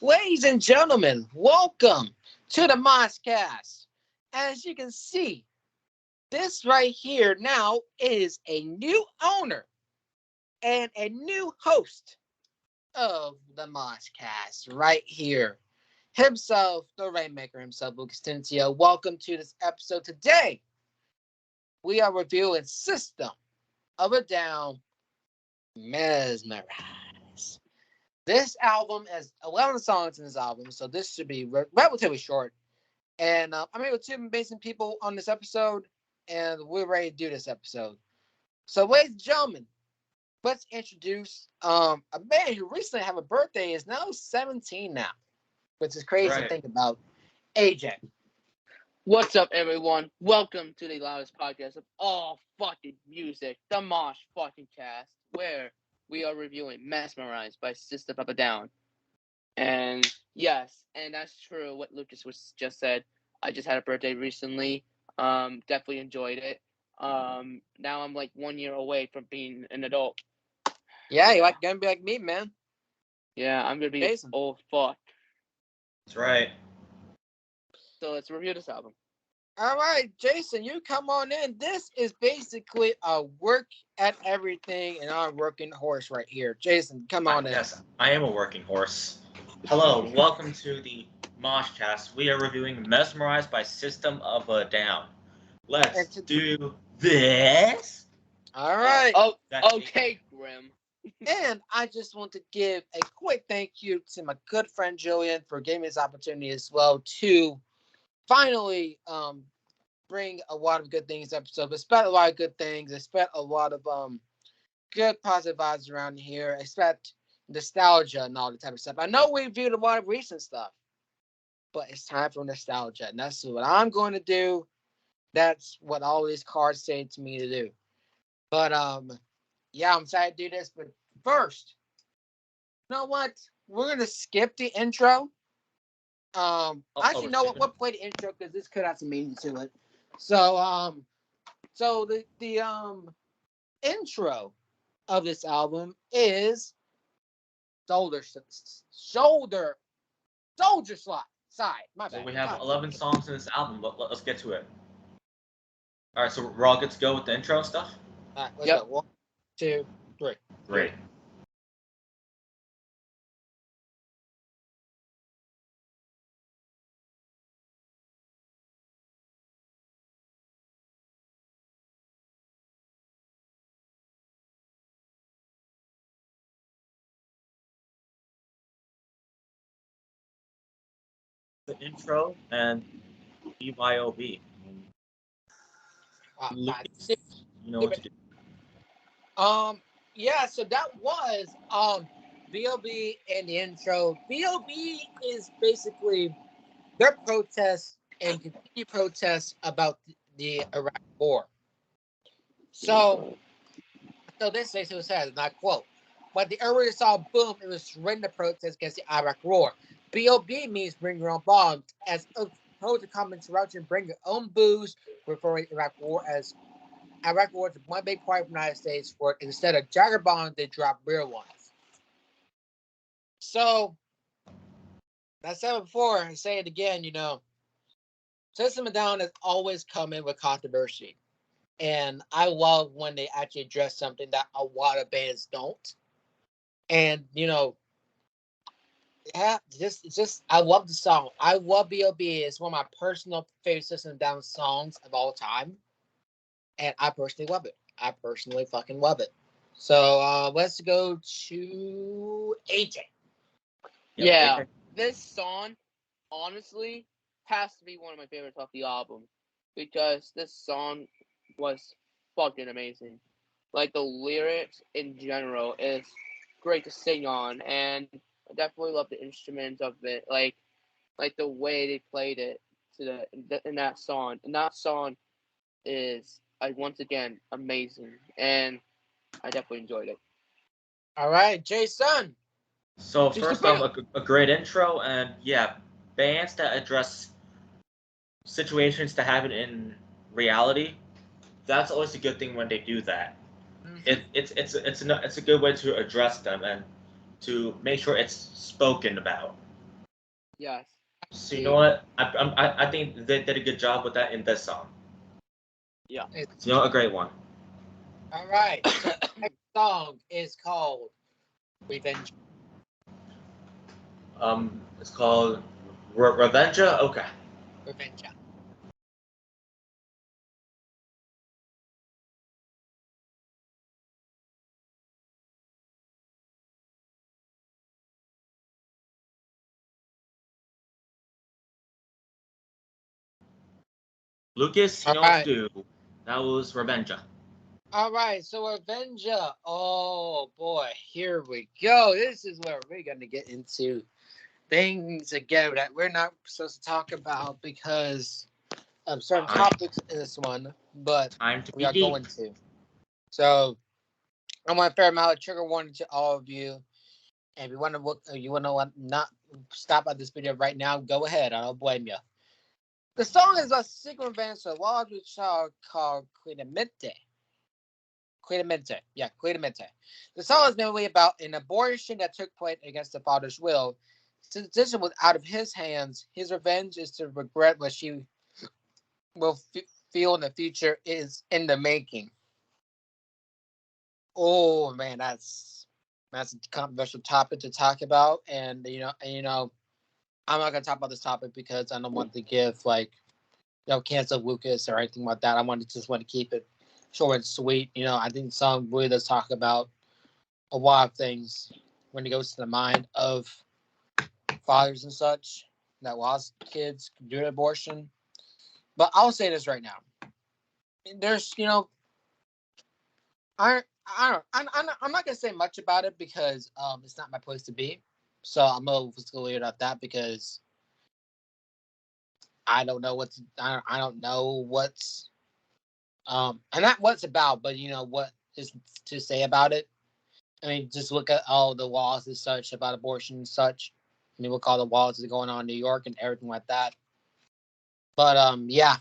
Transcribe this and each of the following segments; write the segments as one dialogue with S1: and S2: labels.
S1: Ladies and gentlemen, welcome to the MoshCast. As you can see, this right here now is a new owner and a new host of the MoshCast right here. Himself, the Rainmaker himself, Lucas Tintio. Welcome to this episode. Today, we are reviewing System of a Down, Mezmerize. This album has 11 songs in this album, so this should be relatively short. And I'm here with two amazing people on this episode, and we're ready to do this episode. So, ladies and gentlemen, let's introduce a man who recently had a birthday, is now 17 now, which is crazy to think about. AJ.
S2: What's up, everyone? Welcome to the Loudest Podcast of all fucking music, the Mosh fucking cast, where we are reviewing Mezmerize by System of a Down. And yes, and that's true what Lucas was just said. I just had a birthday recently. Definitely enjoyed it. Now I'm like 1 year away from being an adult.
S1: Yeah, you're gonna be like me, man.
S2: Yeah, I'm gonna be an old fuck.
S3: That's right.
S2: So let's review this album.
S1: All right, Jason, you come on in. This is basically a work at everything and our working horse right here. Jason, come on in.
S3: Yes, I am a working horse. Hello, welcome to the MoshCast. We are reviewing Mesmerize by System of a Down. Let's do this.
S1: All right.
S2: Okay, Grim.
S1: And I just want to give a quick thank you to my good friend Julian for giving me this opportunity as well to finally bring a lot of good things episode. I spent a lot of good things. I spent a lot of good positive vibes around here. I spent nostalgia and all the type of stuff. I know we reviewed a lot of recent stuff, but it's time for nostalgia. And that's what I'm going to do. That's what all these cards say to me to do. But yeah, I'm excited to do this. But first, you know what? We're gonna skip the intro. Actually, know what? We'll play the intro because this could have some meaning to it. So, the intro of this album is Soldier Side. My bad.
S3: So we have 11 songs in this album, but let's get to it. All right, so we're all good to go with the intro stuff?
S1: All right, let's go. 1, 2, 3.
S3: Great. The intro and BYOB. You know what to do.
S1: Yeah, so that was B.O.B. and the intro. B.O.B. is basically their protests and continued protests about the Iraq War. So this basically says, and I quote, "But the earlier saw boom, it was written to protest against the Iraq War. B.O.B. means bring your own bomb, as opposed to common interruption, bring your own booze, referring to Iraq War as Iraq War is one big part of the United States for instead of Jagger bombs, they drop real ones." So, I said it before, I say it again, System of a Down has always come in with controversy. And I love when they actually address something that a lot of bands don't. And, I love the song. I love B.O.B. It's one of my personal favorite System of a Down songs of all time. And I personally love it. I personally fucking love it. So let's go to AJ.
S2: Yeah, this song, honestly, has to be one of my favorites off the album. Because this song was fucking amazing. Like, the lyrics in general is great to sing on. And I definitely love the instruments of it. Like the way they played it in that song. And that song is once again amazing, and I definitely enjoyed it.
S1: All right, Jason.
S3: So first off, a great intro, and yeah, bands that address situations that happen in reality, that's always a good thing when they do that. Mm-hmm. It's a good way to address them and to make sure it's spoken about.
S2: Yes.
S3: So you know what? I think they did a good job with that in this song.
S2: Yeah.
S3: You know, a great one.
S1: All right. So the next song is called Revenge.
S3: It's called Revenja. Okay.
S1: Revenge.
S3: Lucas, you know what to do. That was Revenja.
S1: All right, so Avenger. Oh boy, here we go. This is where we're gonna get into things again that we're not supposed to talk about because of certain topics in this one, but we are going to. So I want a fair amount of trigger warning to all of you. And if you want to not stop at this video right now, go ahead. I don't blame you. The song is a sequel event to a large child called Quidamente. Yeah, Quidamente. The song is mainly about an abortion that took place against the father's will. Since the decision was out of his hands, his revenge is to regret what she will feel in the future is in the making. Oh man, that's a controversial topic to talk about, and I'm not gonna talk about this topic because I don't want to give cancel Lucas or anything like that. I just want to keep it short and sweet. I think the song really does talk about a lot of things when it goes to the mind of fathers and such that lost kids due to abortion. But I'll say this right now: there's, I'm not gonna say much about it because it's not my place to be. So I'm a little fiscally about that because I don't know I don't know what's and not what's about, but what is to say about it. I mean, just look at all the laws and such about abortion and such. I mean, look all the laws that are going on in New York and everything like that. But yeah,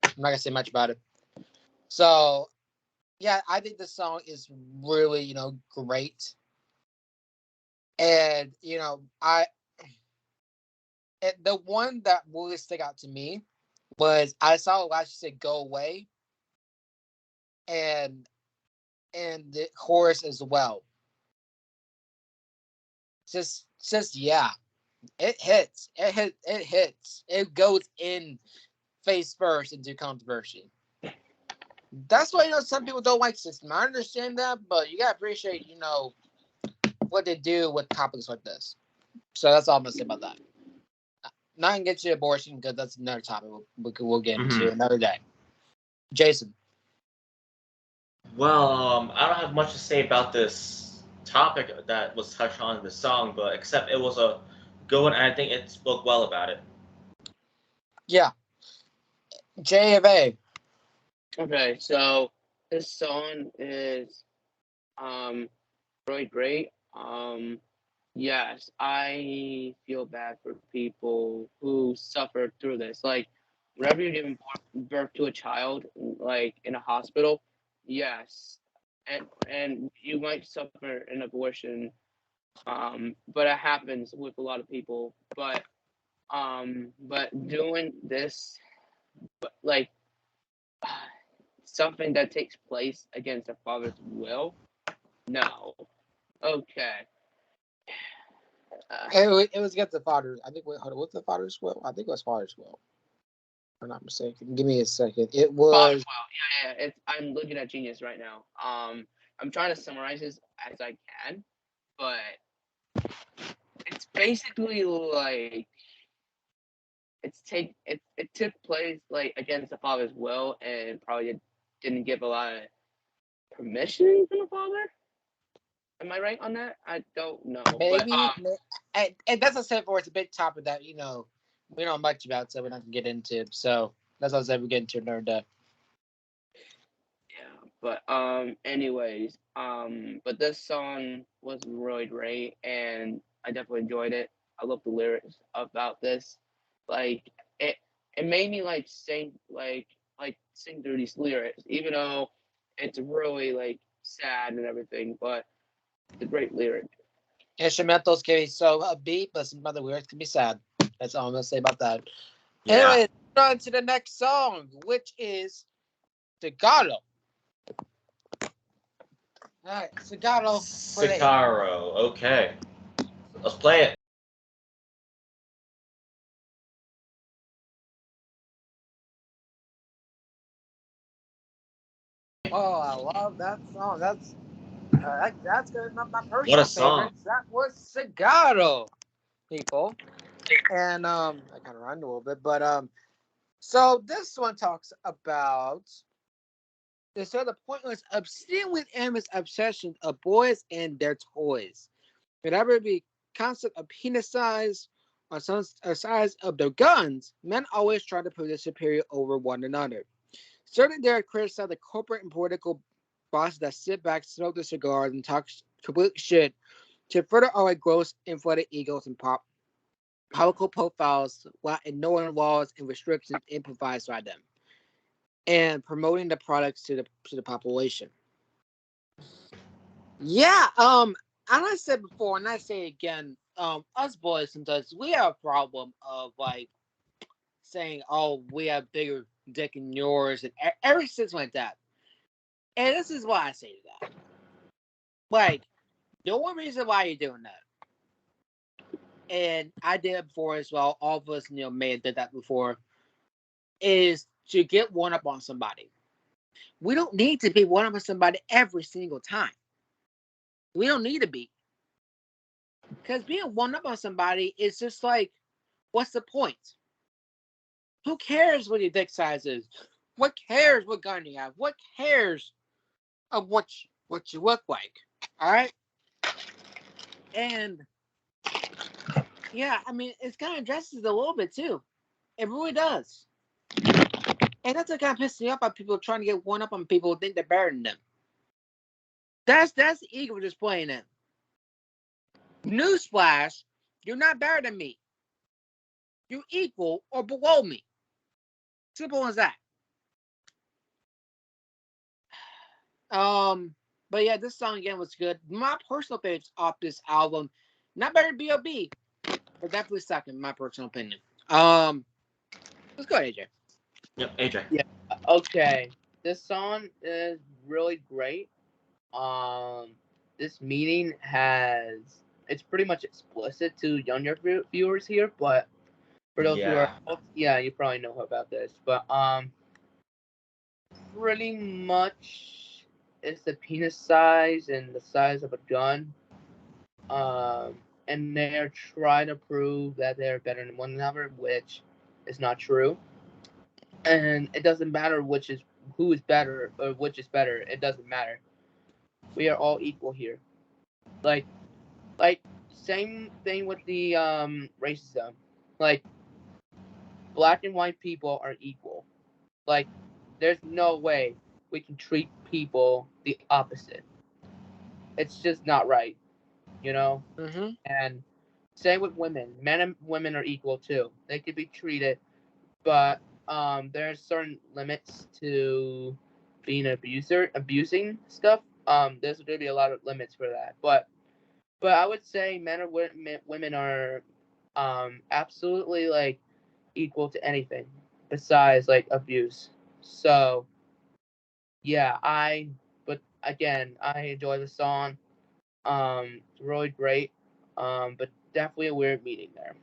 S1: I'm not gonna say much about it. So yeah, I think the song is really great, and the one that really stuck out to me was I saw Elijah say "Go away," and the chorus as well. Just yeah, it hits. It hits. It goes in face first into controversy. That's why some people don't like system. I understand that, but you gotta appreciate what they do with topics like this. So that's all I'm gonna say about that. Not gonna get to abortion because that's another topic we'll get into another day. Jason.
S3: Well, I don't have much to say about this topic that was touched on in the song, but except it was a good one, and I think it spoke well about it.
S1: Yeah. J of A.
S2: Okay, so this song is really great. Yes, I feel bad for people who suffer through this. Like, whenever you're giving birth to a child, like in a hospital, yes, and you might suffer an abortion. But it happens with a lot of people. But doing this, like something that takes place against a father's will, no. Okay.
S1: It was against the father. I think. Hold on, what's the father's will? I think it was father's will. If I'm not mistaken. Give me a second. It was.
S2: Father's will. Yeah. I'm looking at Genius right now. I'm trying to summarize this as I can, but it's basically like it took place like against the father's will and probably didn't give a lot of permission from the father. Am I right on that? I don't know.
S1: Maybe.
S2: But,
S1: and that's a said for it's a big topic that we don't know much about, so we're not gonna get into. So that's what I said we get into another day.
S2: Yeah, but anyways, but this song was really great, and I definitely enjoyed it. I love the lyrics about this. Like it made me like sing through these lyrics, even though it's really like sad and everything. But it's a great lyric.
S1: Instrumentals can be so upbeat, but some other lyrics can be sad. That's all I'm gonna say about that.
S3: Yeah.
S1: Anyway, on to the next song, which is Staccato. Alright, Staccato.
S3: Staccato. Okay. Let's play it.
S1: Oh, I love that song. That's good. My personal
S3: What a song.
S1: favorite. That was Staccato, people. And I kind of rhymed a little bit, but so this one talks about the pointless obsession with endless obsession of boys and their toys. Whenever it be concept of penis size or some size of their guns, men always try to put their superior over one another. Certainly, they are criticize the corporate and political bosses that sit back, smoke their cigars, and talk complete shit to further our gross inflated egos and political profiles while ignoring laws and restrictions improvised by them and promoting the products to the population. Yeah, and I said before, and I say again, us boys sometimes we have a problem of like saying, "Oh, we have bigger dick than yours," and everything like that. And this is why I say that. Like, the only reason why you're doing that, and I did it before as well. All of us, may have did that before, is to get one up on somebody. We don't need to be one up on somebody every single time. We don't need to be. Because being one up on somebody is just like, what's the point? Who cares what your dick size is? What cares what gun you have? What cares of what you look like? All right? And yeah, I mean, it kind of addresses it a little bit too. It really does. And that's what kind of pisses me off about people trying to get one up on people who think they're better than them. That's the ego just playing in. Newsflash, you're not better than me. You're equal or below me. Simple as that. But yeah, this song again was good. My personal favorites off this album, not better than B.O.B., but definitely second, in my personal opinion. Let's go, AJ.
S3: Yep, AJ.
S2: Yeah. Okay. This song is really great. This meaning it's pretty much explicit to younger viewers here, but for those who are, you probably know about this, but pretty much it's the penis size and the size of a gun. And they're trying to prove that they're better than one another, which is not true. And it doesn't matter who is better or which is better. It doesn't matter. We are all equal here. Like same thing with the racism. Like, black and white people are equal. Like, there's no way we can treat people the opposite. It's just not right, you know?
S1: Mm-hmm.
S2: And same with women. Men and women are equal too. They could be treated, but there's certain limits to being abusing stuff. There's going to be a lot of limits for that. But I would say men or women are absolutely like equal to anything besides like abuse. So yeah, but again, I enjoy the song. Really great. But definitely a weird meeting there.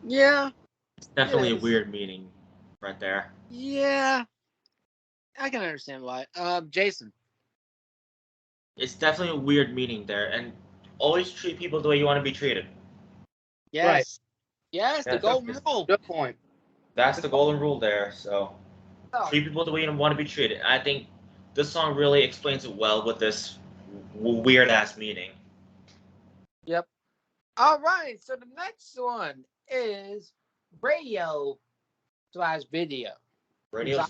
S1: Yeah.
S3: It's definitely a weird meaning right there.
S1: Yeah. I can understand why. Jason.
S3: It's definitely a weird meaning there, and always treat people the way you want to be treated.
S1: Yes.
S2: Right.
S1: Yes, the golden rule.
S2: Good point.
S3: That's the golden rule there, so treat people the way you want to be treated. I think this song really explains it well with this weird-ass meaning.
S1: Yep. All right, so the next one is radio/video.
S3: Radio/video.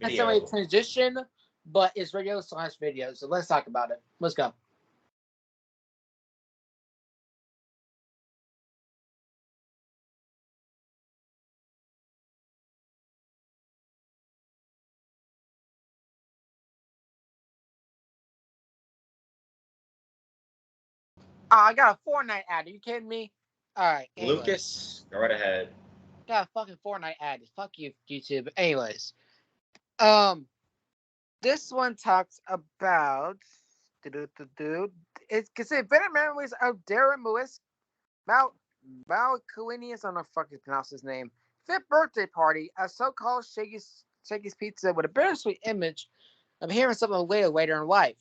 S1: That's a transition, but it's radio/video. So let's talk about it. Let's go. I got a Fortnite ad. Are you kidding me? All right. Anyways.
S3: Lucas, go right ahead.
S1: Got a fucking Fortnite ad. Fuck you, YouTube. Anyways. This one talks about it's considered better memories of Darren Lewis Malcuinius, I don't know if I can pronounce his name. Fifth birthday party, a so-called Shaggy's Pizza with a bittersweet image of hearing something later in life.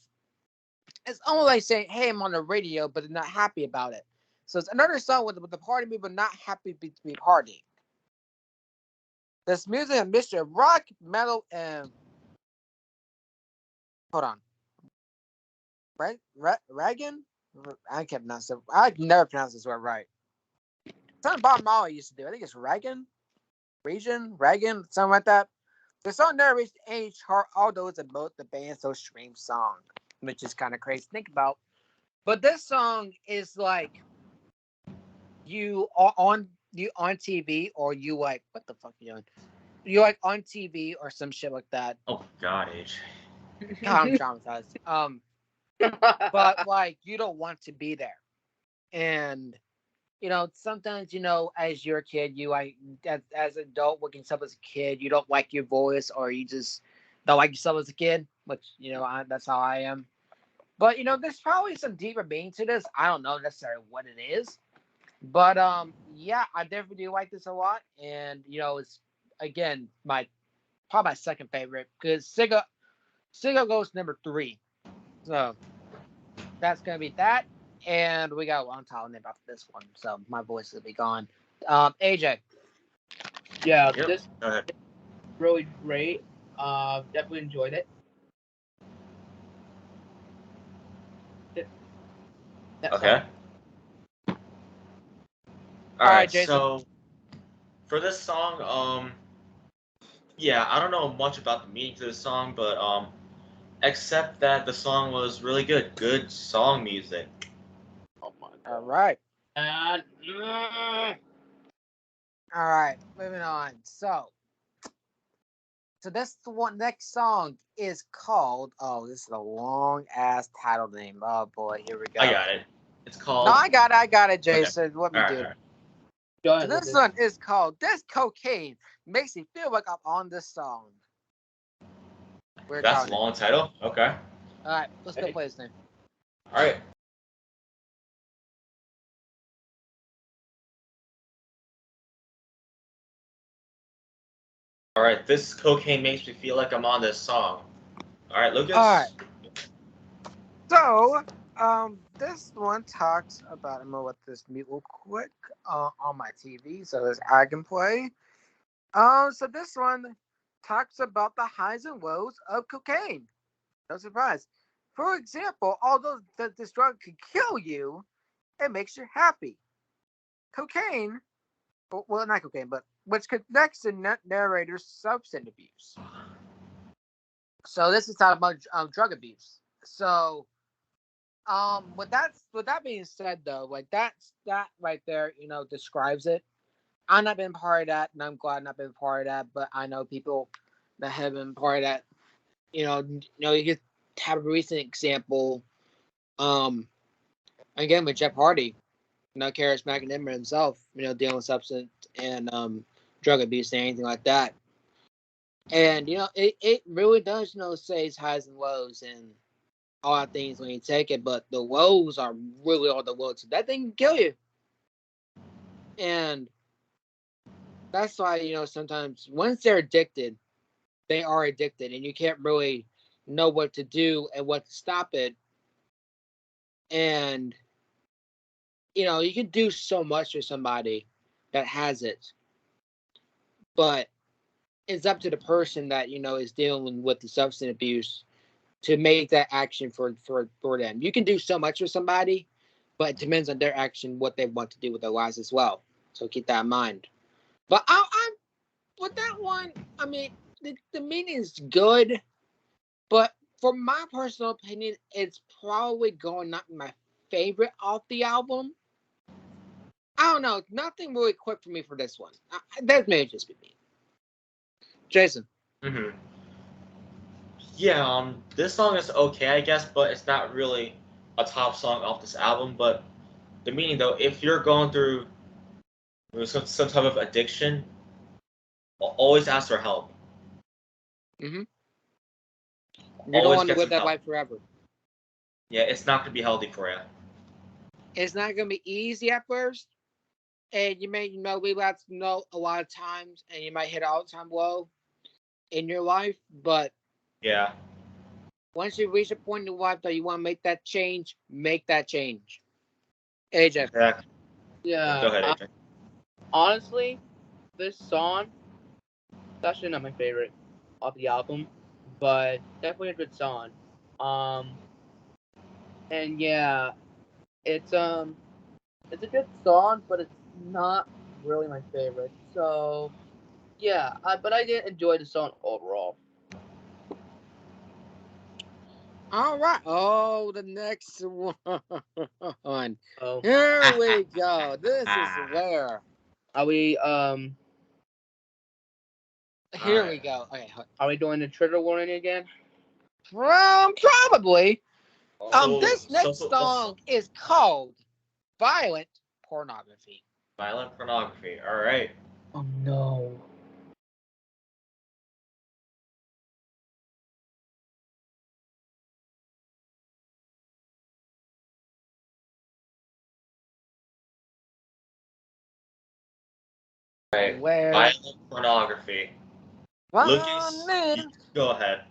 S1: It's almost like saying, "Hey, I'm on the radio," but they're not happy about it. So it's another song with the party people not happy to be partying. This music a mixture of rock, metal, and hold on, right? Reagan? I can't pronounce it. I never pronounce this word right. Something Bob Marley used to do. I think it's Reagan, something like that. The song never reached the age chart, although it's about the band's so stream song, which is kind of crazy to think about. But this song is like you are on TV, or you like what the fuck are you doing? You like on TV or some shit like that.
S3: Oh God, Age.
S1: God, I'm traumatized. But like you don't want to be there, and sometimes as you're a kid, you like as an adult working yourself as a kid, you don't like your voice, or you just don't like yourself as a kid, which that's how I am. But there's probably some deeper meaning to this. I don't know necessarily what it is, but yeah, I definitely do like this a lot, and it's again probably my second favorite because Siggo goes number 3, so that's gonna be that. And we got one talent about this one, so my voice will be gone. AJ.
S2: Yeah,
S3: Yep.
S2: this really great. Definitely enjoyed it.
S3: Okay. All right,
S1: Jason.
S3: so for this song, yeah, I don't know much about the meaning to this song, but except that the song was really good. Good song music.
S2: Oh my God.
S1: All right.
S2: And
S1: All right. Moving on. So this one next song is called. Oh, this is a long ass title name. Oh boy, here we go.
S3: I got it. It's called.
S1: No, I got it, Jason. Okay. Let me do it.
S2: Right.
S1: So this one is called "This Cocaine Makes Me Feel Like I'm on This Song."
S3: That's a long title. Okay.
S1: All right, let's go play this thing.
S3: All right. All right. This cocaine makes me feel like I'm on this song. All right, Lucas.
S1: All right. So, this one talks about. I'm gonna let this mute real quick on my TV so that I can play. So this one talks about the highs and lows of cocaine. No surprise. For example, although this drug can kill you, it makes you happy. Cocaine, well, not cocaine, but which connects to narrator's substance abuse. So this is talking about drug abuse. So, with that being said, though, like that right there, describes it. I've not been part of that, and I'm glad I've not been part of that. But I know people that have been part of that. You could have a recent example. Again with Jeff Hardy, charismatic member himself, dealing with substance and drug abuse and anything like that. And it really does, say it's highs and lows and all that things when you take it, but the lows are really all the lows. So that thing can kill you. And that's why, sometimes once they're addicted, they are addicted, and you can't really know what to do and what to stop it. And you can do so much for somebody that has it, but it's up to the person that is dealing with the substance abuse to make that action for them. You can do so much for somebody, but it depends on their action, what they want to do with their lives as well. So keep that in mind. But I'm with that one. I mean, the meaning is good, but for my personal opinion, it's probably going not my favorite off the album. I don't know. Nothing really quick for me for this one. That may just be me. Jason.
S3: Mm-hmm. Yeah, this song is okay, I guess, but it's not really a top song off this album. But the meaning though, if you're going through some type of addiction, always ask for help.
S1: You don't
S3: Always
S1: want to
S3: get
S1: live
S3: some
S1: that
S3: help.
S1: life forever.
S3: Yeah, it's not gonna be healthy for you.
S1: It's not gonna be easy at first, and you may relapse a lot of times, and you might hit an all-time low in your life. But
S3: Yeah.
S1: once you reach a point in your life that you want to make that change, make that change. AJ.
S3: Exactly.
S2: Yeah.
S3: Go ahead, AJ.
S2: Honestly, this song, it's actually not my favorite off the album, but definitely a good song. And yeah, it's a good song, but it's not really my favorite. So yeah, but I did enjoy the song overall.
S1: All right. Oh, the next one.
S2: Oh,
S1: Here we go. This is where.
S2: are we
S1: Here we go. Okay.
S2: Are we doing the trigger warning again?
S1: Probably.
S3: So,
S1: This next song is called Violent Pornography.
S3: Violent pornography. All right.
S2: Oh no.
S3: Right.
S1: Where
S3: Violent pornography. Lucas, go ahead.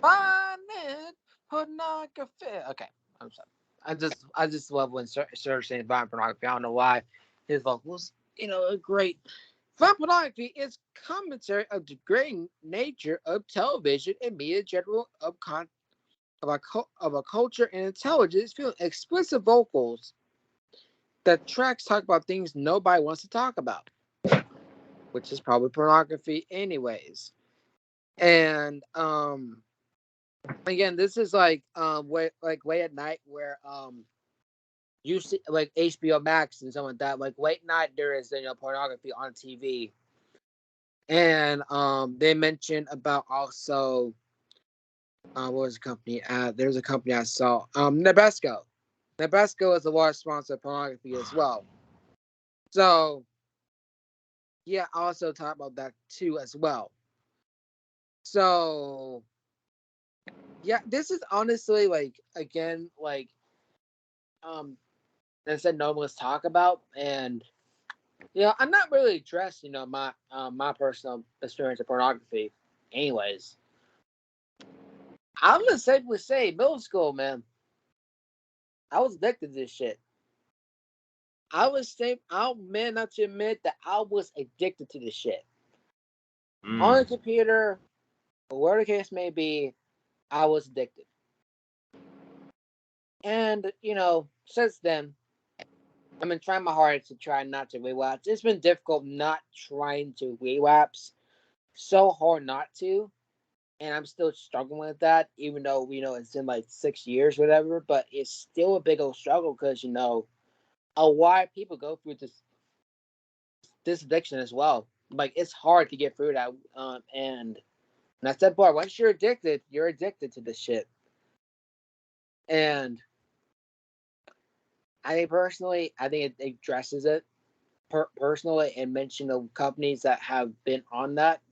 S1: Violent pornography. Okay, I'm sorry. I just love when Sir saying violent pornography. I don't know why his vocals, are great. Violent pornography is commentary of the degrading nature of television and media in general of a culture and intelligence, feeling explicit vocals. The tracks talk about things nobody wants to talk about, which is probably pornography, anyways. And again, this is like late at night where you see like HBO Max and something like that. Like late night, there is pornography on TV, and they mentioned about also what was the company? There's a company I saw, Nabesco. Nabesco is a large sponsor of pornography as well. So yeah, I also talk about that too as well. So yeah, this is honestly like again like I said no let's talk about, and I'm not really addressed my personal experience of pornography anyways. I'm gonna safely say middle school, man, I was addicted to this shit. I'll man enough to admit that I was addicted to this shit. On the computer, or whatever the case may be, I was addicted. And, since then, I've been trying my hardest to try not to relapse. It's been difficult not trying to relapse. So hard not to. And I'm still struggling with that, even though, it's been like 6 years, whatever. But it's still a big old struggle because, a lot of people go through this addiction as well. Like, it's hard to get through that. And that's that part. Once you're addicted to this shit. And I think it addresses it personally and mention the companies that have been on that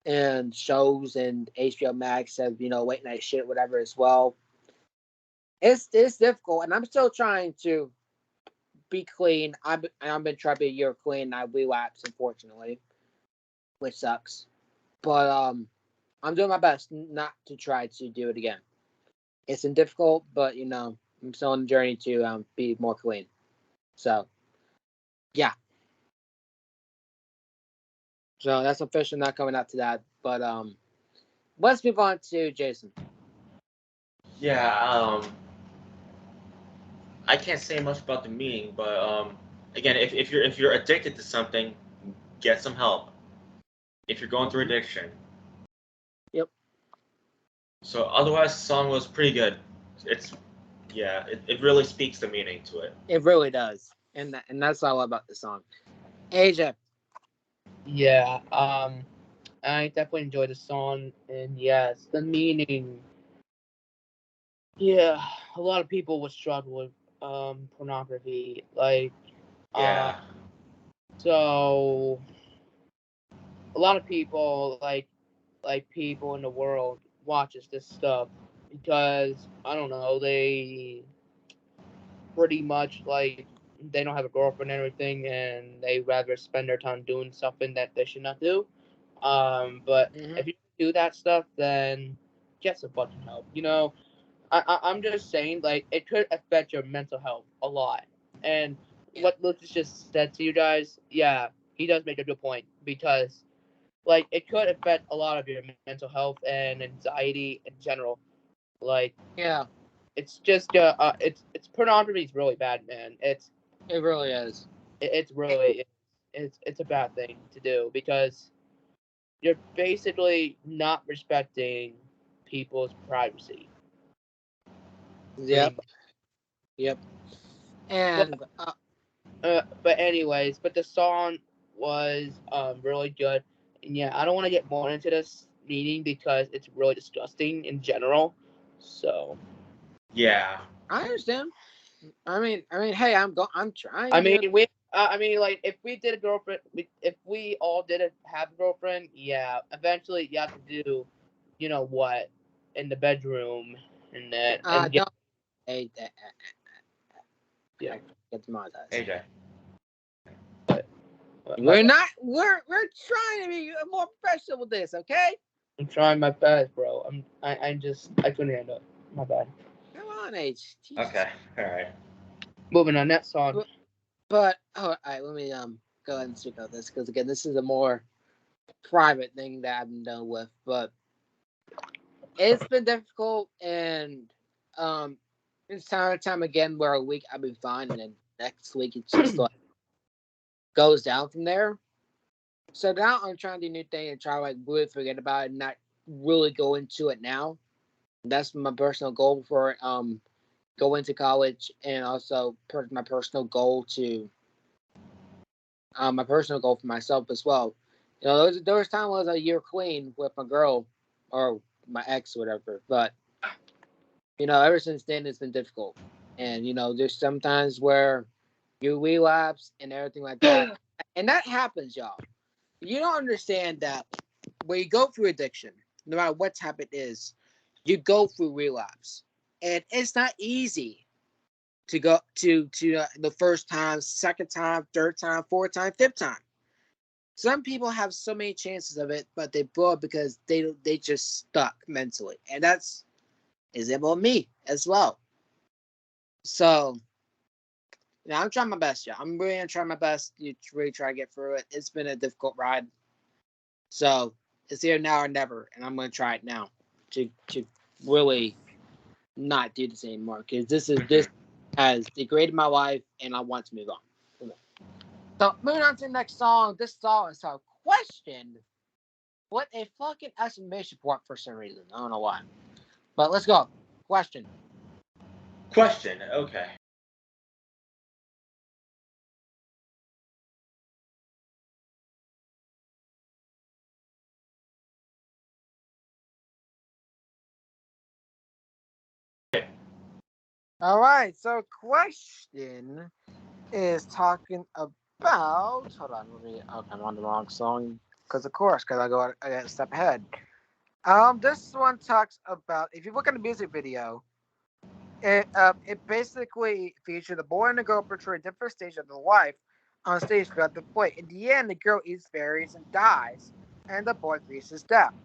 S1: and shows and HBO Max have late night shit whatever as well. It's difficult, and I'm still trying to be clean. I've been trying to be a year clean. And I relapsed unfortunately, which sucks. But I'm doing my best not to try to do it again. It's been difficult, but I'm still on the journey to be more clean. So, yeah. So that's official, not coming out to that. But let's move on to Jason.
S3: Yeah. I can't say much about the meaning, but again, if you're addicted to something, get some help. If you're going through addiction.
S1: Yep.
S3: So otherwise, the song was pretty good. It really speaks the meaning to it.
S1: It really does, and that's all about the song. AJ.
S2: Yeah, I definitely enjoyed the song, and yes, the meaning. Yeah, a lot of people would struggle with pornography. Like,
S3: Yeah.
S2: So a lot of people like people in the world watches this stuff because I don't know, they pretty much like they don't have a girlfriend and everything, and they rather spend their time doing something that they should not do. But if you do that stuff, then get some fucking help. I'm just saying, like, it could affect your mental health a lot. And what Lucas just said to you guys, yeah, he does make a good point because, like, it could affect a lot of your mental health and anxiety in general. Like,
S1: Yeah,
S2: it's just it's pornography is really bad, man.
S1: it really is.
S2: It's really it's a bad thing to do because you're basically not respecting people's privacy.
S1: Yep, yep. And
S2: But anyways, but the song was really good. And yeah, I don't want to get more into this meeting because it's really disgusting in general. So
S3: Yeah.
S1: I understand. Hey, I'm trying.
S2: like if we did a girlfriend, if we all did have a girlfriend, yeah, eventually you have to do, you know what, in the bedroom and that and get
S1: Don't. Hey,
S2: yeah.
S1: get demonetized.
S3: AJ.
S1: We're not. We're trying to be more professional with this, okay?
S2: I'm trying my best, bro. I couldn't handle it. My bad.
S1: Come on, H. Jesus.
S3: Okay. All right.
S2: Moving on, next song.
S1: But all right, let me go ahead and speak about this because again, this is a more private thing that I've been done with, but it's been difficult, and it's time again where a week I've been fine, and then next week it's just like goes down from there. So now I'm trying to do a new thing and try to like really forget about it and not really go into it now. That's my personal goal for going to college, and also my personal goal to my personal goal for myself as well. You know, there was time when I was a year clean with my girl or my ex or whatever, but you know, ever since then it's been difficult. And you know, there's sometimes where you relapse and everything like that, and that happens, y'all. You don't understand that when you go through addiction, no matter what type it is, you go through relapse, and it's not easy to go to the first time, second time, third time, fourth time, fifth time. Some people have so many chances of it, but they blow up because they just stuck mentally, and that's is about me as well. So, you know, I'm trying my best, yeah. I'm really gonna try my best to really try to get through it. It's been a difficult ride, so it's here now or never, and I'm gonna try it now to really not do this anymore because this has degraded my life, and I want to move on. So moving on to the next song. This song is called "Question" with a fucking exclamation point for some reason. I don't know why, but let's go. Question.
S3: Question. Okay.
S1: All right. So question is talking about. Hold on. Okay, I'm on the wrong song because I got a step ahead. This one talks about if you look at the music video, it basically featured the boy and the girl portray different stages of their life on stage throughout the play. In the end, the girl eats berries and dies, and the boy grieves his death.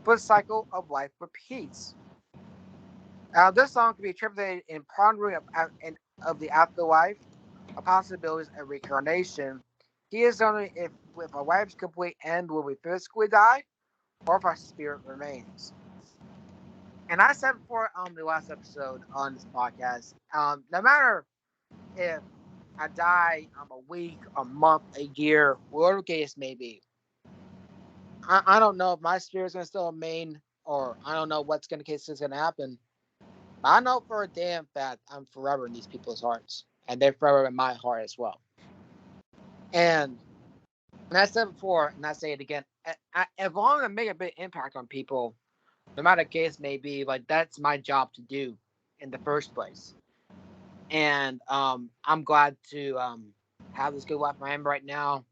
S1: But the cycle of life repeats. This song can be attributed in pondering of the afterlife, of possibilities and reincarnation. He is only if our life's complete end will we physically die, or if our spirit remains. And I said before on the last episode on this podcast, no matter if I die a week, a month, a year, whatever the case may be, I don't know if my spirit's gonna still remain, or I don't know what's gonna case is gonna happen. But I know for a damn fact I'm forever in these people's hearts, and they're forever in my heart as well. And I said before, and I say it again, as long as I make a big impact on people, no matter the case may be, like that's my job to do in the first place. and I'm glad to have this good wife I am right now.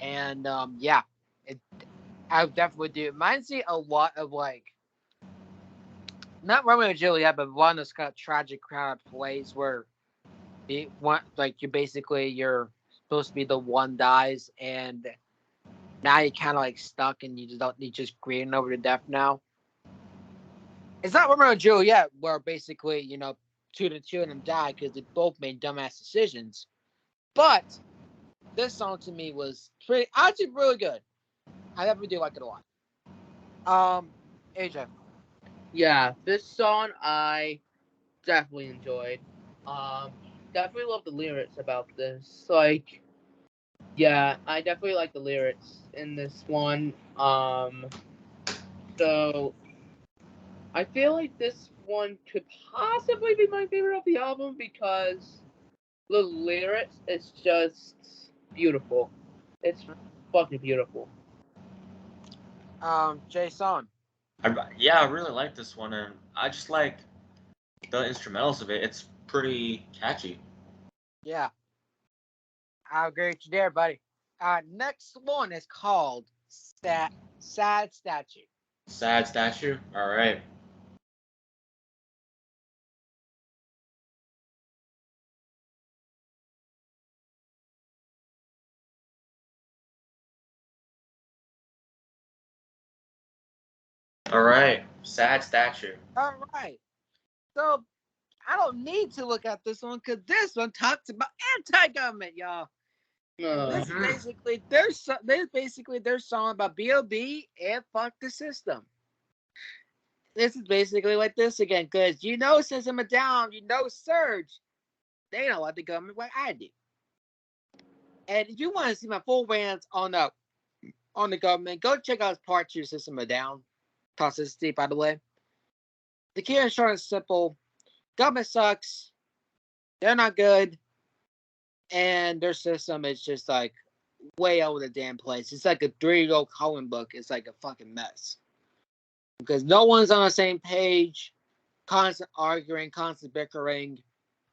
S1: And yeah, it I definitely do. It reminds me a lot of like not Romeo and Juliet, but one of those kind of tragic kind of plays where like you're supposed to be the one dies, and now you're kind of like stuck, and you just grieving over the death now. It's not Romeo and Juliet where basically two of them die because they both made dumbass decisions, but this song to me was actually really good. I definitely do like it a lot. AJ.
S2: Yeah, this song I definitely enjoyed. Definitely love the lyrics about this. Like, yeah, I definitely like the lyrics in this one. So I feel like this one could possibly be my favorite of the album because the lyrics is just beautiful. It's fucking beautiful.
S1: Jason.
S3: Yeah, I really like this one, and I just like the instrumentals of it. It's pretty catchy.
S1: Yeah, I agree with you there, buddy. Next one is called Sad Statue.
S3: Sad statue. All right. All right. Sad statue.
S1: All right. So I don't need to look at this one because this one talks about anti-government, y'all. And this is basically their song about B.O.B. and fuck the system. This is basically like this again, because System of Down, Surge, they don't like the government like I do. And if you want to see my full rant on the government, go check out part 2 System of Down. Toxicity, by the way. The key is short and simple. Government sucks. They're not good. And their system is just like way over the damn place. It's like a 3-year-old coloring book. It's like a fucking mess. Because no one's on the same page. Constant arguing, constant bickering,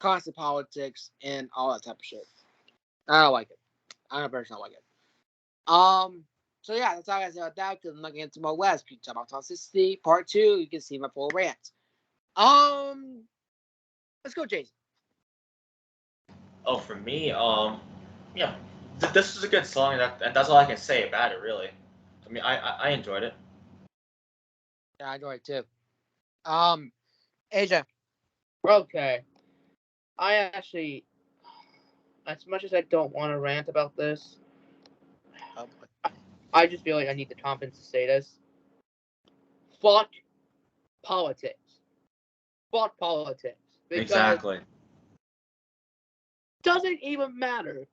S1: constant politics, and all that type of shit. I don't like it. I don't personally like it. So yeah, that's all I got to say about that. Because I'm not getting into my West. You talk about toxicity, part 2. You can see my full rant. Let's go, Jason.
S3: Oh, for me, yeah, this is a good song, and that's all I can say about it, really. I mean, I enjoyed it.
S1: Yeah, I enjoyed it too. AJ.
S2: Okay. I actually, as much as I don't want to rant about this, I just feel like I need to compensate this. Fuck politics. Fuck politics. Because
S3: Exactly.
S2: it doesn't even matter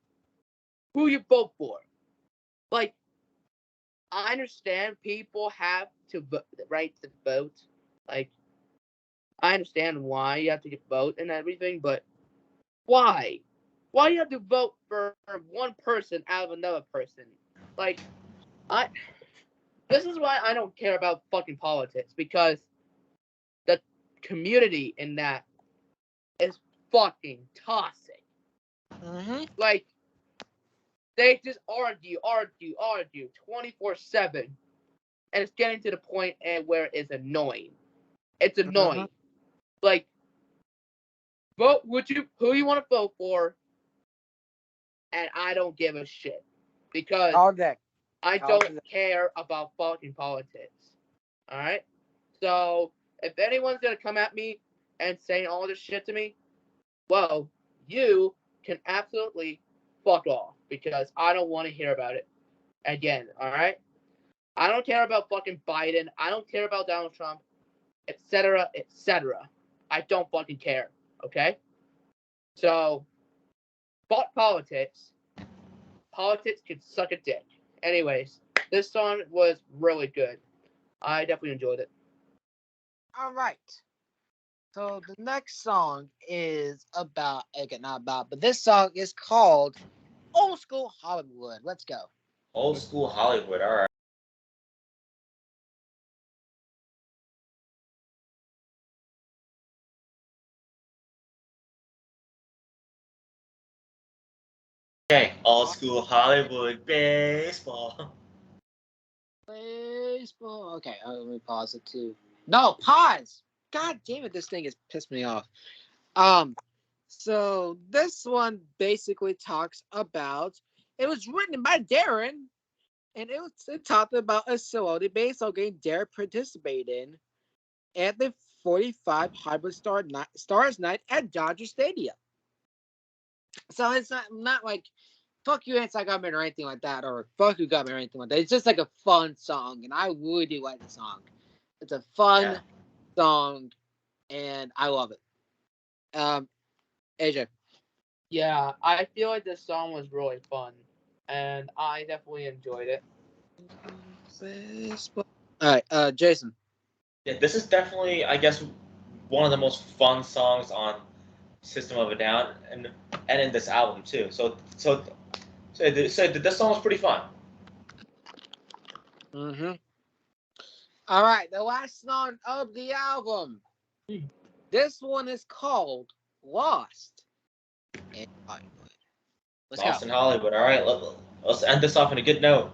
S2: who you vote for. Like, I understand people have to the right to vote. Like, I understand why you have to vote and everything, but why? Why do you have to vote for one person out of another person? Like, this is why I don't care about fucking politics, because the community in that is fucking toxic.
S1: Mm-hmm.
S2: Like, they just argue 24/7, and it's getting to the point where it's annoying. It's annoying. Like, vote who you want to vote for, and I don't give a shit because
S1: All day.
S2: I don't care about fucking politics. All right. So if anyone's gonna come at me and saying all this shit to me, well, you can absolutely fuck off because I don't want to hear about it again. All right. I don't care about fucking Biden. I don't care about Donald Trump, etc., etc. I don't fucking care. Okay. So, fuck politics. Politics can suck a dick. Anyways, this song was really good. I definitely enjoyed it.
S1: All right. So the next song is about, again, not about, but this song is called Old School Hollywood. Let's go.
S3: Old school Hollywood. All right. Okay, old school Hollywood baseball.
S1: Baseball. Okay, let me pause it too. No, pause. God damn it, this thing has pissed me off. So this one basically talks about. It was written by Darren, and it talked about a celebrity baseball game Darren participated in at the 45 Hybrid Stars Night at Dodger Stadium. So it's not like fuck you anti-government or anything like that, or fuck you government or anything like that. It's just like a fun song, and I really do like the song. It's a fun song, and I love it. AJ.
S2: Yeah, I feel like this song was really fun, and I definitely enjoyed it.
S1: All right, Jason.
S3: Yeah, this is definitely, I guess, one of the most fun songs on System of a Down, and in this album too. So this song was pretty fun.
S1: Mm-hmm. All right, the last song of the album. This one is called Lost in Hollywood. Let's
S3: Lost
S1: go.
S3: in Hollywood. All right, let's end this off on a good note.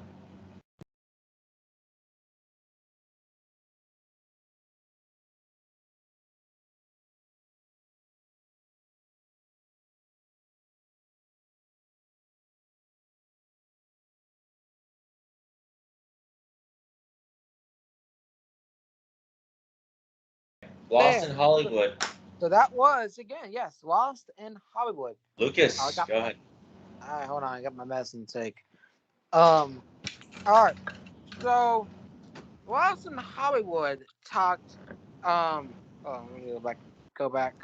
S3: Lost in Hollywood.
S1: So that was, again, yes, Lost in Hollywood.
S3: Lucas, go ahead.
S1: All right, hold on. I got my medicine to take. All right. So, Lost in Hollywood talked. Oh, let me go back.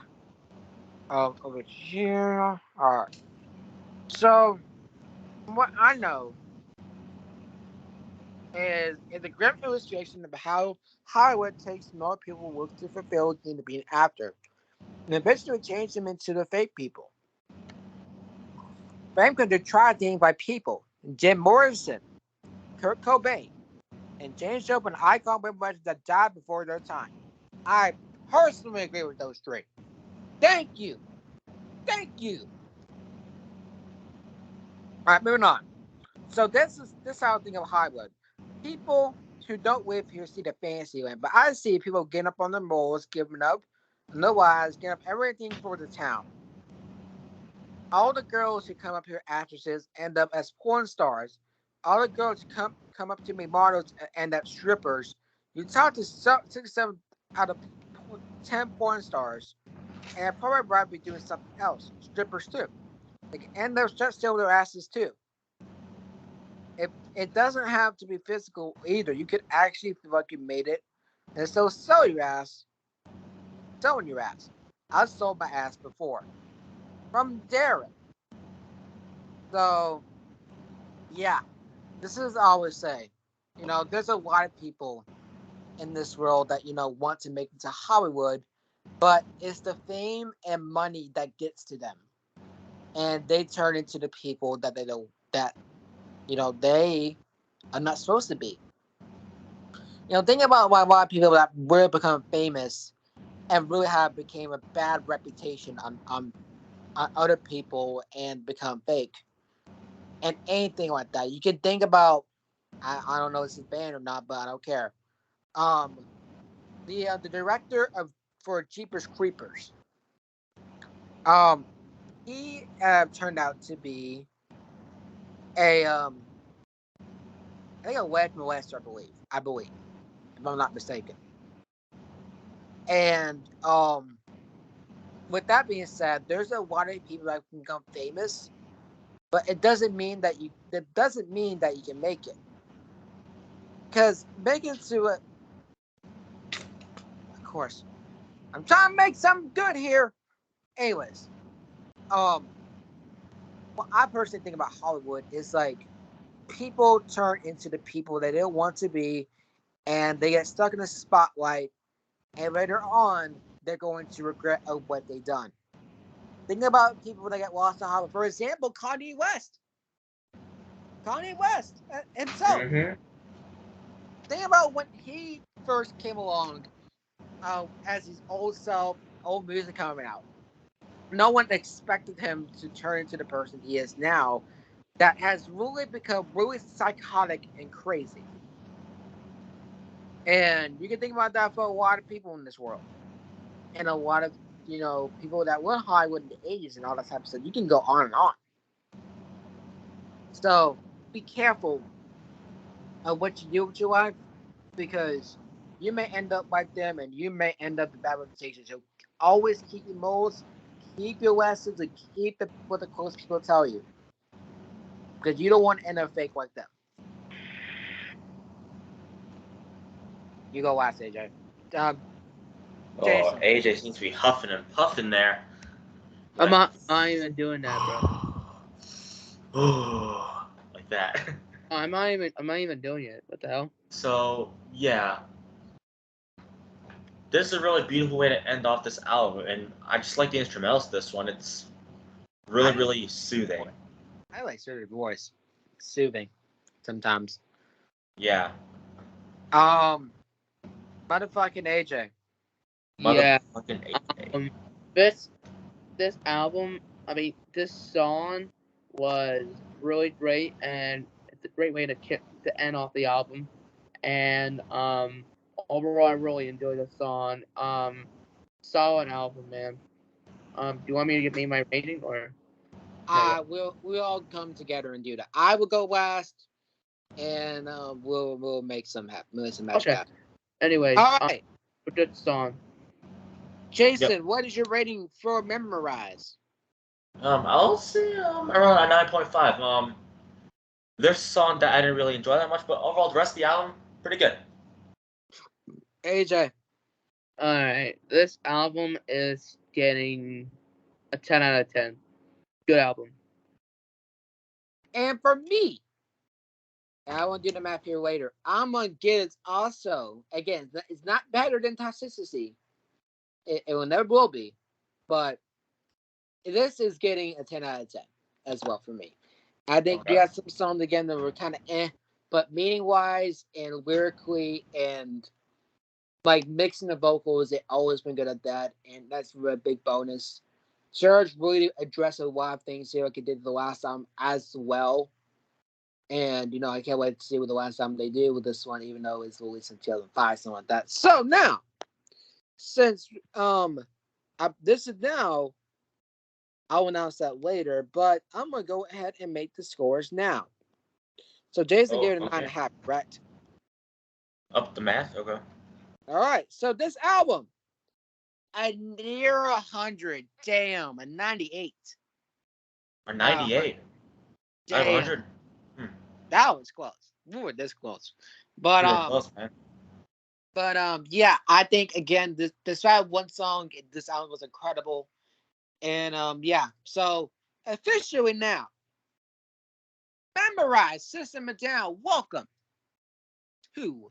S1: Over here. All right. So, from what I know is the grim illustration of how Hollywood takes more people who work to fulfill than to be an actor, and eventually change them into the fake people. Fame can try things by people. Jim Morrison, Kurt Cobain, and James Joplin, icon legends that died before their time. I personally agree with those three. Thank you. Thank you. All right, moving on. So this is how I think of Hollywood. People who don't live here see the fantasy land, but I see people getting up on their moles, giving up no lives, giving up everything for the town. All the girls who come up here actresses end up as porn stars. All the girls who come up to be models end up strippers. You talk to 6, 7 out of 10 porn stars, and probably rather be doing something else. Strippers too. They can end up selling their asses too. It doesn't have to be physical either. You could actually feel like you made it, and so sell your ass. Selling your ass. I've sold my ass before. From Darren. So, yeah, this is I always say. There's a lot of people in this world that want to make it to Hollywood, but it's the fame and money that gets to them, and they turn into the people that they don't that they are not supposed to be. Think about why a lot of people that really become famous and really have became a bad reputation on other people and become fake and anything like that. You can think about I don't know if it's banned or not, but I don't care. The director for Jeepers Creepers. He turned out to be I think a web molester, I believe, if I'm not mistaken. And with that being said, there's a lot of people that can become famous, but it doesn't mean that you can make it. Because making to it, of course, I'm trying to make something good here. Anyways, what I personally think about Hollywood is like people turn into the people that they don't want to be, and they get stuck in the spotlight, and later on, they're going to regret of what they've done. Think about people that get lost in Hollywood. For example, Kanye West. Kanye West himself.
S3: Mm-hmm.
S1: Think about when he first came along as his old self, old music coming out. No one expected him to turn into the person he is now, that has really become really psychotic and crazy. And you can think about that for a lot of people in this world. And a lot of, people that were in Hollywood in the 80s and all that type of stuff. You can go on and on. So be careful of what you do with your life, because you may end up like them and you may end up in bad reputation. So always keep your morals, keep your lessons, and keep what the close people tell you. Because you don't want to end up fake like them. You go last, AJ. Jason.
S3: AJ seems to be huffing and puffing there.
S2: I'm not even doing that,
S3: bro. Like that.
S2: I'm not even doing it. What the hell?
S3: So yeah, this is a really beautiful way to end off this album, and I just like the instrumentals. This one, it's really soothing.
S1: I like Surgery voice, soothing, sometimes.
S3: Yeah.
S1: Motherfucking AJ.
S2: Yeah.
S3: Motherfucking AJ.
S2: This album, this song was really great, and it's a great way to end off the album. And overall, I really enjoyed the song. Solid album, man. Do you want me to give me my rating, or?
S1: We'll all come together and do that. I will go last, and we'll make some match happen.
S2: Anyway,
S1: all right.
S2: A good song.
S1: Jason, What is your rating for Mezmerize?
S3: I'll say around a 9.5. There's a song that I didn't really enjoy that much, but overall the rest of the album pretty good.
S1: AJ.
S2: All right, this album is getting a 10 out of 10. Good album.
S1: And for me, I won't do the math here later. I'm gonna get it also. Again, it's not better than Toxicity. It will never will be, but this is getting a 10 out of 10 as well for me. I think you got some songs again that were kind of but meaning wise and lyrically and like mixing the vocals, it always been good at that, and that's a big bonus. Serge really addressed a lot of things here like it did the last time as well. And, I can't wait to see what the last time they do with this one, even though it's released in 2005, something like that. So now, since this is now, I'll announce that later, but I'm going to go ahead and make the scores now. So Jason gave it a 9.5, correct?
S3: Up the math? Okay.
S1: All right, so this album, a near 100. Damn, a 98.
S3: A 98? Out of 100?
S1: That was close. We were this close. But
S3: close, man.
S1: But yeah, I think again, despite one song, this album was incredible. And yeah, so officially now, Mezmerize, System of a Down, welcome to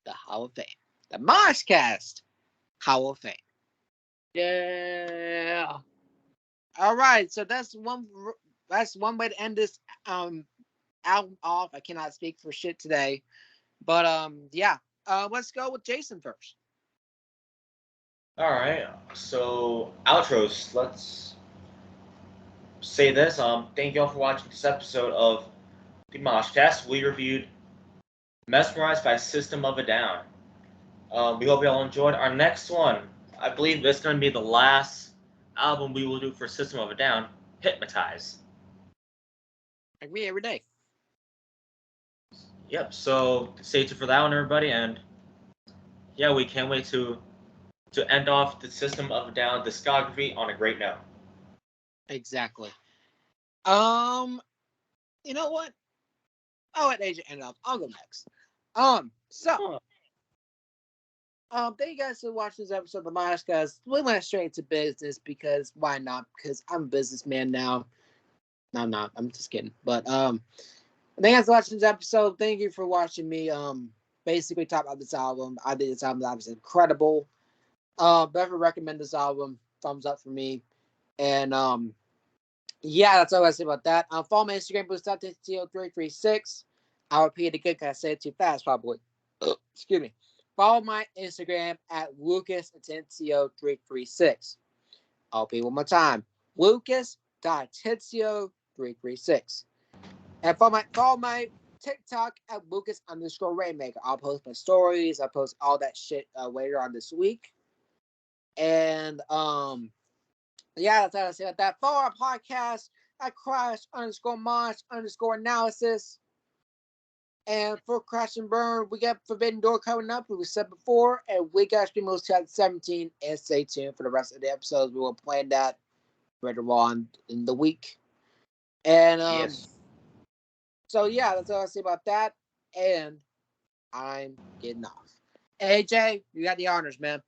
S1: the Hall of Fame, the MoshCast Hall of Fame.
S2: Yeah.
S1: All right, so that's one way to end this album off. I cannot speak for shit today, but yeah, let's go with Jason first.
S3: All right, so outros. Let's say this. Thank you all for watching this episode of the MoshCast. We reviewed Mezmerize by System of a Down. We hope you all enjoyed. Our next one, I believe it's going to be the last album we will do for System of a Down, Hypnotize.
S1: Like me every day.
S3: Yep, so stay tuned for that one, everybody, and yeah, we can't wait to end off the System of a Down discography on a great note.
S1: Exactly. You know what? I'll let AJ end off. I'll go next. Thank you guys for watching this episode of the MoshCast. We went straight into business because why not? Because I'm a businessman now. No, I'm not. I'm just kidding. But thank you guys for watching this episode. Thank you for watching me basically talk about this album. I think this album was incredible. Definitely recommend this album. Thumbs up for me. And yeah, that's all I say about that. Follow my Instagram, BoostUpTencio336. I'll repeat it again because I said it too fast, probably. Excuse me. Follow my Instagram at LucasAtencio336. I'll repeat one more time. Lucas.Tencio336. And follow my TikTok at Lucas_Rainmaker. I'll post my stories. I'll post all that shit later on this week. And yeah, that's all I say about that. Follow our podcast at Crash_Mosh_analysis. And for Crash and Burn, we got Forbidden Door coming up, as we said before, and we got Streamos Chat 17. And stay tuned for the rest of the episodes. We will plan that later on in the week. And
S3: Yes.
S1: so yeah, that's all I say about that. And I'm getting off. AJ, you got the honors, man.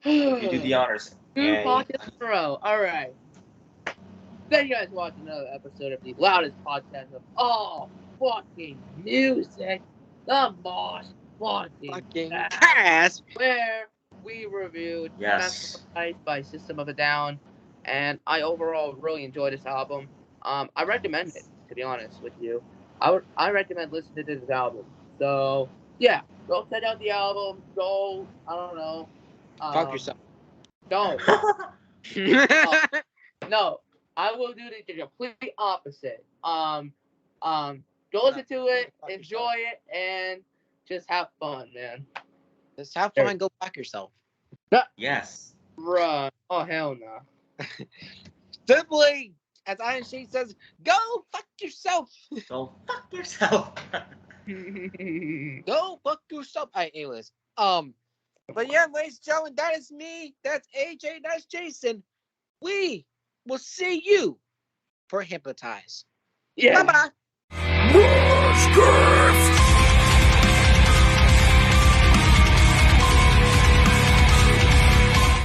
S3: You do the honors.
S2: 2 podcasts in a row. All right. Thank you guys for watching another episode of the loudest podcast of all fucking music, the Mosh fucking
S1: Cast,
S2: where we reviewed Mezmerize by System of a Down, and I overall really enjoyed this album. I recommend it, to be honest with you. I recommend listening to this album. So yeah, go check out the album. Go, I don't know.
S1: Fuck yourself.
S2: Don't. No, I will do the complete opposite. Go listen to it, enjoy it, and just have fun, man.
S1: Just have fun and go fuck yourself.
S3: Yes.
S2: Bruh. Oh, hell no.
S1: Simply, as Iron Sheik says, go fuck yourself.
S3: Go fuck yourself.
S1: Go fuck yourself. All right, anyways. But yeah, ladies and gentlemen, that is me. That's AJ. That's Jason. We will see you for Hypnotize.
S2: Yeah.
S1: Bye-bye.